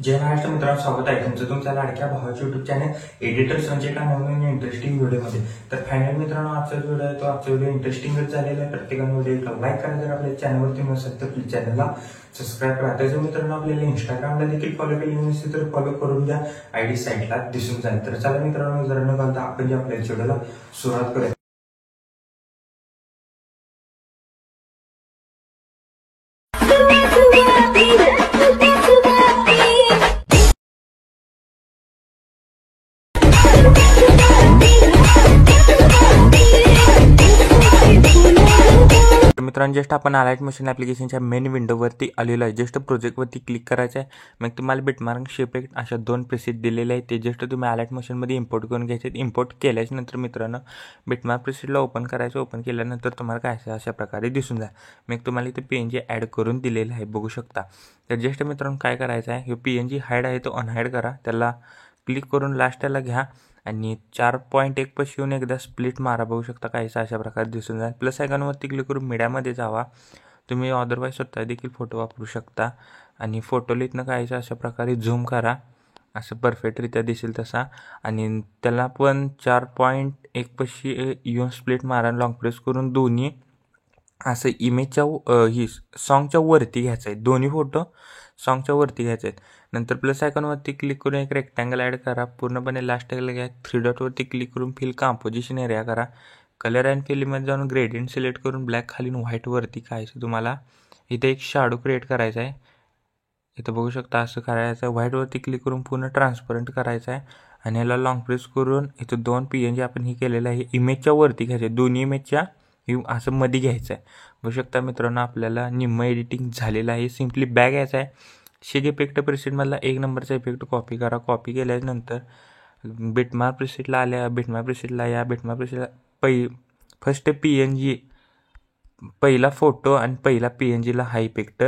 जय महाराष्ट्र मित्रांनो, स्वागत आहे तुमचं तुमच्या लाडक्या भावाच्या युट्यूब चॅनल एडिटर संजय का नवीन इंटरेस्टिंग व्हिडिओमध्ये. तर फायनल मित्रांनो, आजचा व्हिडिओ आहे तो आजचा व्हिडिओ इंटरेस्टिंगच झालेला आहे. प्रत्येकाने व्हिडिओला लाईक करा. जर आपल्या चॅनलवरती नसेल तर प्लीज चॅनलला सबस्क्राईब करा. त्याचं मित्रांनो आपल्याला इंस्टाग्रामला देखील फॉलो केली नसेल तर फॉलो करून घ्या. आयडी साईडला दिसून जाईल. तर चला मित्रांनो, जर न घालता आपण जे आपल्या व्हिडिओला सुरुवात करूया. मित्रांनो, जस्ट आपण अलाइट मोशन ॲप्लिकेशनच्या मेन विंडोवरती आलेलो आहे. जस्ट प्रोजेक्टवरती क्लिक करायचं आहे. मग तुम्हाला बिटमार्क शेपेक्ट अशा दोन प्रेसेट दिलेले आहेत. ते जस्ट तुम्ही अलाइट मोशनमध्ये इम्पोर्ट करून घ्यायचे. इम्पोर्ट केल्याच्यानंतर मित्रांनो बिटमार्क प्रेसेटला ओपन करायचं. ओपन केल्यानंतर तुम्हाला काय अशा प्रकारे दिसून जाईल. मग तुम्हाला इथे PNG ॲड करून दिलेलं आहे, बघू शकता. तर जस्ट मित्रांनो काय करायचं आहे, हे PNG हाईड आहे तो अनहाईड करा. त्याला क्लिक करून लास्टला घ्या आणि 4.1 पाशी येऊन एकदा स्प्लिट मारा, बघू शकता काहीसा अशा प्रकारे दिसून जाईल. प्लस आयकॉनवरती क्लिक करून मीडियामध्ये जावा. तुम्ही अदरवाईज स्वतः देखील फोटो वापरू शकता आणि फोटोला इथनं काहीसा अशा प्रकारे झूम करा, असं परफेक्टरित्या दिसेल तसा. आणि त्याला पण 4.1 पाशी येऊन स्प्लिट मारा. लॉंग प्रेस करून दोन्ही असं इमेजच्या ही सॉन्गच्या वरती घ्यायचं आहे. दोन्ही फोटो सॉन्गच्या वरती घ्यायचे आहेत. नंतर प्लस आयकॉनवरती क्लिक करून एक रेक्टँगल ॲड करा. पूर्णपणे लास्टला घ्या. 3 डॉटवरती क्लिक करून फिल कंपोजिशन एरिया करा. कलर अँड फिलमध्ये जाऊन ग्रेडियंट सिलेक्ट करून ब्लॅक खालीन व्हाईटवरती कायचं तुम्हाला इथे एक शॅडो क्रिएट करायचा आहे. इथं बघू शकता असं करायचं आहे. व्हाईटवरती क्लिक करून पूर्ण ट्रान्सपरंट करायचं आहे आणि याला लॉंग प्रेस करून इथं 2 PNG आपण ही केलेलं आहे इमेजच्या वरती घ्यायचे. दोन्ही इमेजच्या असं मध्ये घ्यायचं आहे. बघू शकता मित्रांनो, आपल्याला निम्म एडिटिंग झालेलं आहे. सिम्पली बॅग यायचा आहे. शेक इफेक्ट प्रेसेटमधला 1 नंबरचा इफेक्ट कॉपी करा. कॉपी केल्यानंतर बिटमार्क प्रेसेटला आल्या. बिटमार्क प्रेसेटला या. बिटमार्क प्रेसेटला फर्स्ट PNG पहिला फोटो आणि पहिला PNGला हा इफेक्ट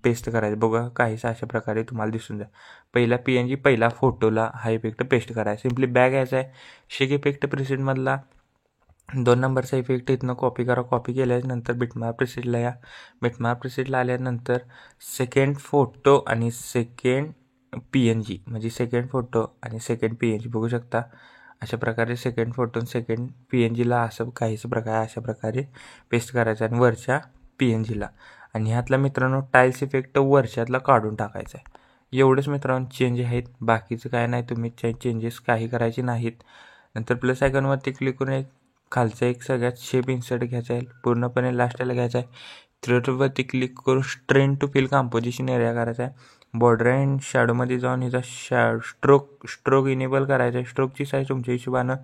पेस्ट करायचा. बघा काहीसा अशा प्रकारे तुम्हाला दिसून जाईल. पहिला PNG पहिला फोटोला हा इफेक्ट पेस्ट करायचा. सिम्पली बॅग यायचा आहे. शेक इफेक्ट प्रेसेटमधला 2 नंबरचा इफेक्ट इथनं कॉपी करा. कॉपी केल्यानंतर बिटमार्क प्रेसेटला या. बिटमार्क प्रेसेटला आल्यानंतर सेकंड फोटो आणि सेकंड PNG म्हणजे सेकंड फोटो आणि सेकंड PNG बघू शकता अशा प्रकारे. सेकंड फोटो आणि सेकंड PNGला असं काहीच प्रकारे अशा प्रकारे पेस्ट करायचं आणि वरच्या PNGला. आणि ह्यातला मित्रांनो टाईल्स इफेक्ट वरच्यातला काढून टाकायचा आहे. एवढंच मित्रांनो चेंज आहेत, बाकीचं काय नाही. तुम्ही चेंजेस काही करायचे नाहीत. नंतर प्लस आयकॉनवरती क्लिक करून एक खालचा एक सगळ्यात शेप इन्सर्ट घ्यायचा आहे. पूर्णपणे लास्टला घ्यायचा आहे. थ्रेडवरती क्लिक करून strain to fill composition area करायचा आहे. बॉर्डर अँड शॅडोमध्ये जाऊन हिचा स्ट्रोक इनेबल करायचा आहे. स्ट्रोकची साईज तुमच्या हिशोबानं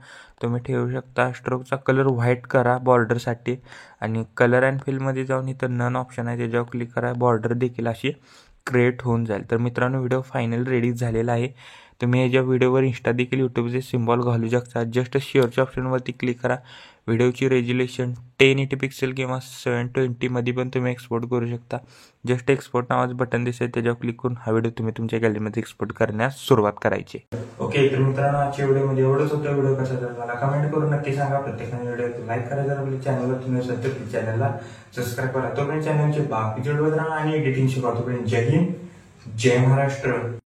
तुम्ही ठेवू शकता. स्ट्रोकचा कलर व्हाईट करा बॉर्डरसाठी आणि कलर अँड फिलमध्ये जाऊन इथं नन ऑप्शन आहे त्याच्यावर क्लिक करा. बॉर्डर देखील अशी क्रिएट होऊन जाईल. तर मित्रांनो, व्हिडिओ फायनल रेडी झालेला आहे. तुम्ही याच्या व्हिडिओवर इंस्टा देखील यूट्यूबचे सिम्बॉल घालू शकता. जस्ट शेअरच्या ऑप्शनवरती क्लिक करा. व्हिडिओची रेज्युलेशन 1080 पिक्सेल किंवा 720 पण तुम्ही एक्सपोर्ट करू शकता. जस्ट एक्सपोर्ट नावाचं बटन दिसेल त्याच्यावर क्लिक करून हा व्हिडिओ तुम्ही तुमच्या गॅलरीमध्ये एक्सपोर्ट करण्यास सुरुवात करायची. ओके, तर मित्रांनो आजच्या व्हिडिओमध्ये एवढंच होतं. व्हिडिओ कसा झाला मला कमेंट करून नक्की सांगा. प्रत्येकाने व्हिडिओ लाईक करा. जर आपल्या चॅनलवर तुम्ही असेल तर चॅनलला सबस्क्राईब करा. तोपर्यंत चॅनलचे बाकीचे व्हिडिओ आणि एडिटिंग शिकवा. तोपर्यंत जय हिंद, जय महाराष्ट्र.